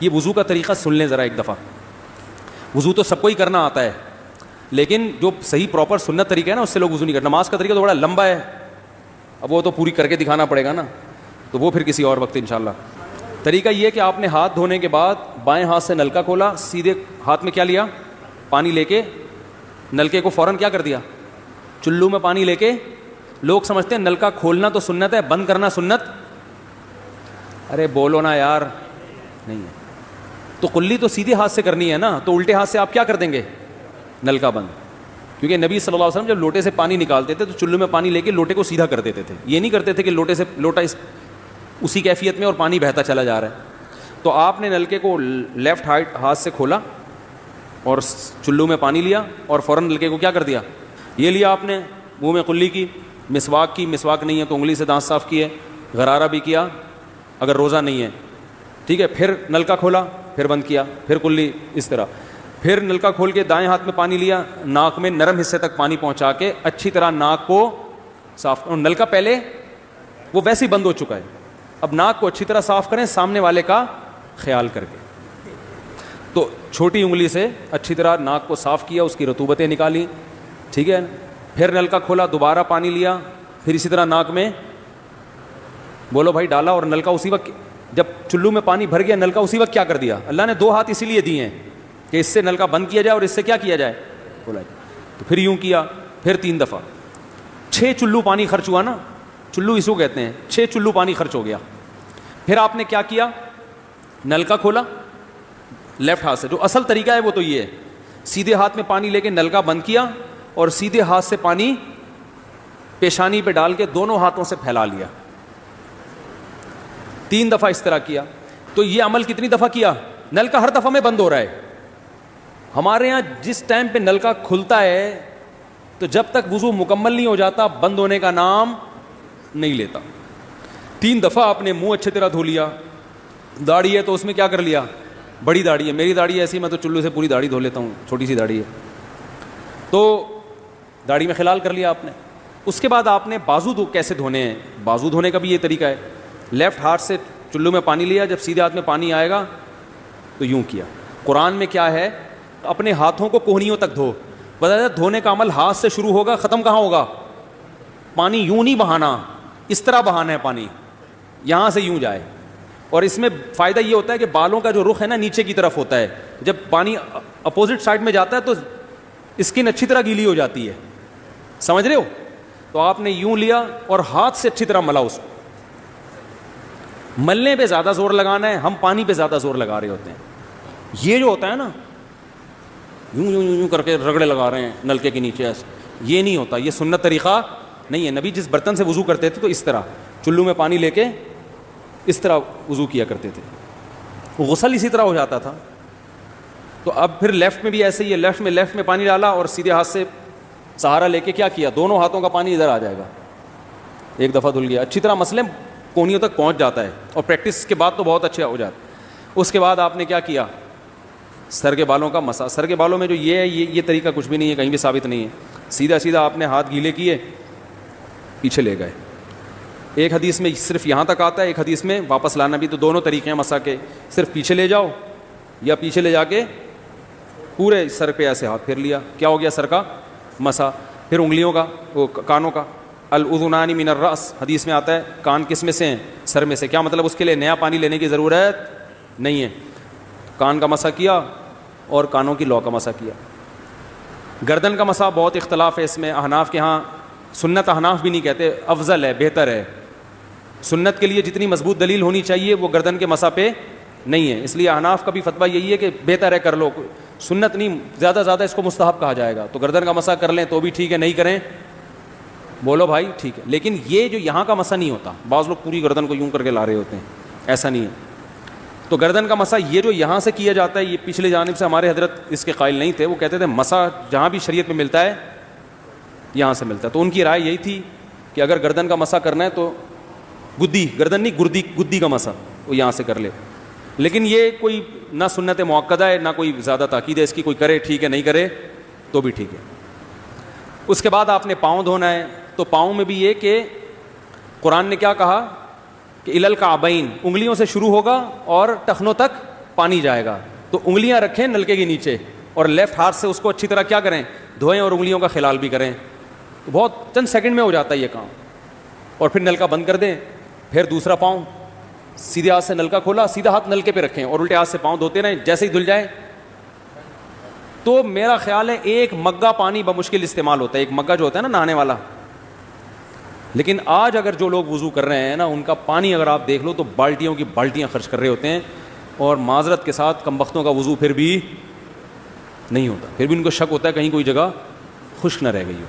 یہ وضو کا طریقہ سن لیں ذرا ایک دفعہ. وضو تو سب کو ہی کرنا آتا ہے, لیکن جو صحیح پراپر سنت طریقہ ہے نا اس سے لوگ وضو نہیں کرتے. نماز کا طریقہ تو بڑا لمبا ہے, اب وہ تو پوری کر کے دکھانا پڑے گا نا, تو وہ پھر کسی اور وقت انشاءاللہ. طریقہ یہ کہ آپ نے ہاتھ دھونے کے بعد بائیں ہاتھ سے نلکا کھولا, سیدھے ہاتھ میں کیا لیا, پانی لے کے نلکے کو فوراً کیا کر دیا, چلو میں پانی لے کے. لوگ سمجھتے ہیں نلکا کھولنا تو سنت ہے, بند کرنا سنت. ارے بولو نا یار, نہیں ہے. تو کلی تو سیدھے ہاتھ سے کرنی ہے نا, تو الٹے ہاتھ سے آپ کیا کر دیں گے, نلکا بند. کیونکہ نبی صلی اللہ علیہ وسلم جب لوٹے سے پانی نکالتے تھے تو چلو میں پانی لے کے لوٹے کو سیدھا کر دیتے تھے. یہ نہیں کرتے تھے کہ لوٹے سے لوٹا اسی کیفیت میں اور پانی بہتا چلا جا رہا ہے. تو آپ نے نلکے کو لیفٹ ہاتھ سے کھولا اور چلو میں پانی لیا اور فوراً نلکے کو کیا کر دیا, یہ لیا آپ نے, منہ میں کلی کی, مسواک کی, مسواک نہیں ہے تو انگلی سے دانت صاف کیے, غرارہ بھی کیا اگر روزہ نہیں ہے, ٹھیک ہے. پھر نلکا کھولا, پھر بند کیا, پھر کلی, اس طرح. پھر نلکا کھول کے دائیں ہاتھ میں پانی لیا, ناک میں نرم حصے تک پانی پہنچا کے اچھی طرح ناک کو صاف. اور نلکا پہلے وہ ویسے ہی بند ہو چکا ہے, اب ناک کو اچھی طرح صاف کریں سامنے والے کا خیال کر کے. تو چھوٹی انگلی سے اچھی طرح ناک کو صاف کیا, اس کی رطوبتیں نکالی, ٹھیک ہے. پھر نلکا کھولا, دوبارہ پانی لیا, پھر اسی طرح ناک میں بولو بھائی ڈالا, اور نلکا اسی وقت جب چلو میں پانی بھر گیا نلکا اسی وقت کیا کر دیا. اللہ نے 2 ہاتھ اسی لیے دیے ہیں کہ اس سے نلکا بند کیا جائے اور اس سے کیا کیا جائے, کھولا جائے. تو پھر یوں کیا, پھر 3 دفعہ, 6 چلو پانی خرچ ہوا نا, چلو اس کو کہتے ہیں, 6 چلو پانی خرچ ہو گیا. پھر آپ نے کیا کیا, نلکا کھولا لیفٹ ہاتھ سے. جو اصل طریقہ ہے وہ تو یہ ہے, سیدھے ہاتھ میں پانی لے کے نلکا بند کیا اور سیدھے ہاتھ سے پانی پیشانی پہ ڈال کے دونوں ہاتھوں سے پھیلا لیا. 3 دفعہ اس طرح کیا. تو یہ عمل کتنی دفعہ کیا, نلکا ہر دفعہ میں بند ہو رہا ہے. ہمارے ہاں جس ٹائم پہ نلکا کھلتا ہے تو جب تک وضو مکمل نہیں ہو جاتا بند ہونے کا نام نہیں لیتا. 3 دفعہ آپ نے منہ اچھی طرح دھو لیا. داڑھی ہے تو اس میں کیا کر لیا, بڑی داڑھی ہے, میری داڑھی ایسی میں تو چلو سے پوری داڑھی دھو لیتا ہوں, چھوٹی سی داڑھی ہے تو داڑھی میں خلال کر لیا آپ نے. اس کے بعد آپ نے بازو کیسے دھونے ہیں, بازو دھونے کا بھی یہ طریقہ ہے. لیفٹ ہاتھ سے چلو میں پانی لیا, جب سیدھے ہاتھ میں پانی آئے گا تو یوں کیا. قرآن میں کیا ہے, اپنے ہاتھوں کو کوہنیوں تک دھو. بتایا دھونے کا عمل ہاتھ سے شروع ہوگا, ختم کہاں ہوگا, پانی یوں نہیں بہانا, اس طرح بہانا ہے پانی, یہاں سے یوں جائے. اور اس میں فائدہ یہ ہوتا ہے کہ بالوں کا جو رخ ہے نا نیچے کی طرف ہوتا ہے, جب پانی اپوزٹ سائڈ میں جاتا ہے تو اسکن اچھی طرح گیلی ہو جاتی ہے, سمجھ رہے ہو. تو آپ نے یوں لیا اور ہاتھ سے اچھی طرح ملا. اس کو ملنے پہ زیادہ زور لگانا ہے, ہم پانی پہ زیادہ زور لگا رہے ہوتے ہیں. یہ جو ہوتا ہے نا یوں یوں یوں کر کے رگڑے لگا رہے ہیں نلکے کے نیچے ایسے, یہ نہیں ہوتا, یہ سنت طریقہ نہیں ہے. نبی جس برتن سے وضو کرتے تھے تو اس طرح چلو میں پانی لے کے اس طرح وضو کیا کرتے تھے, غسل اسی طرح ہو جاتا تھا. تو اب پھر لیفٹ میں بھی ایسے ہی ہے, لیفٹ میں پانی ڈالا اور سیدھے ہاتھ سے سہارا لے کے کیا کیا, دونوں ہاتھوں کا پانی ادھر آ جائے گا. 1 دفعہ دھل گیا, اچھی طرح مسئلے کونیوں تک پہنچ جاتا ہے, اور پریکٹس کے بعد تو بہت اچھا ہو جاتا ہے. اس کے بعد آپ نے کیا کیا, سر کے بالوں کا مسا. سر کے بالوں میں جو یہ ہے یہ طریقہ کچھ بھی نہیں ہے, کہیں بھی ثابت نہیں ہے. سیدھا سیدھا آپ نے ہاتھ گیلے کیے, پیچھے لے گئے. ایک حدیث میں صرف یہاں تک آتا ہے, ایک حدیث میں واپس لانا بھی. تو دونوں طریقے ہیں مسا کے, صرف پیچھے لے جاؤ یا پیچھے لے جا کے پورے سر پہ ایسے ہاتھ پھیر لیا, کیا ہو گیا سر کا مسا. پھر انگلیوں کا, وہ کانوں کا, الاذنان من الراس, حدیث میں آتا ہے کان کس میں سے ہیں, سر میں سے. کیا مطلب, اس کے لیے نیا پانی لینے کی ضرورت نہیں ہے. کان کا مسا کیا اور کانوں کی لو کا مسا کیا. گردن کا مسا بہت اختلاف ہے اس میں. احناف کے ہاں سنت, احناف بھی نہیں کہتے, افضل ہے, بہتر ہے. سنت کے لیے جتنی مضبوط دلیل ہونی چاہیے وہ گردن کے مسا پہ نہیں ہے, اس لیے احناف کا بھی فتویٰ یہی ہے کہ بہتر ہے کر لو, سنت نہیں, زیادہ اس کو مستحب کہا جائے گا. تو گردن کا مسا کر لیں تو بھی ٹھیک ہے, نہیں کریں بولو بھائی ٹھیک ہے. لیکن یہ جو یہاں کا مسا نہیں ہوتا, بعض لوگ پوری گردن کو یوں کر کے لا رہے ہوتے ہیں, ایسا نہیں ہے. تو گردن کا مسا یہ جو یہاں سے کیا جاتا ہے, یہ پچھلے جانب سے ہمارے حضرت اس کے قائل نہیں تھے. وہ کہتے تھے مسا جہاں بھی شریعت میں ملتا ہے یہاں سے ملتا ہے. تو ان کی رائے یہی تھی کہ اگر گردن کا مسا کرنا ہے تو گردن نہیں, گدی کا مسا وہ یہاں سے کر لے. لیکن یہ کوئی نہ سنت مؤکدہ ہے نہ کوئی زیادہ تاکید ہے اس کی, کوئی کرے ٹھیک ہے, نہیں کرے تو بھی ٹھیک ہے. اس کے بعد آپ نے پاؤں دھونا ہے. تو پاؤں میں بھی یہ کہ قرآن نے کیا کہا کہ الل کعبین, انگلیوں سے شروع ہوگا اور ٹخنوں تک پانی جائے گا, تو انگلیاں رکھیں نلکے کے نیچے اور لیفٹ ہاتھ سے اس کو اچھی طرح کیا کریں, دھوئیں اور انگلیوں کا خلال بھی کریں. تو بہت چند سیکنڈ میں ہو جاتا ہے یہ کام. اور پھر نلکا بند کر دیں, پھر دوسرا پاؤں سیدھے ہاتھ سے نلکا کھولا, سیدھا ہاتھ نلکے پہ رکھیں اور الٹے ہاتھ سے پاؤں دھوتے رہیں, جیسے ہی دھل جائے. تو میرا خیال ہے ایک مگا پانی بمشکل استعمال ہوتا ہے, ایک مگا جو ہوتا ہے نا نہانے والا. لیکن آج اگر جو لوگ وضو کر رہے ہیں نا, ان کا پانی اگر آپ دیکھ لو تو بالٹیوں کی بالٹیاں خرچ کر رہے ہوتے ہیں, اور معذرت کے ساتھ کمبختوں کا وضو پھر بھی نہیں ہوتا, پھر بھی ان کو شک ہوتا ہے کہیں کوئی جگہ خشک نہ رہ گئی ہو.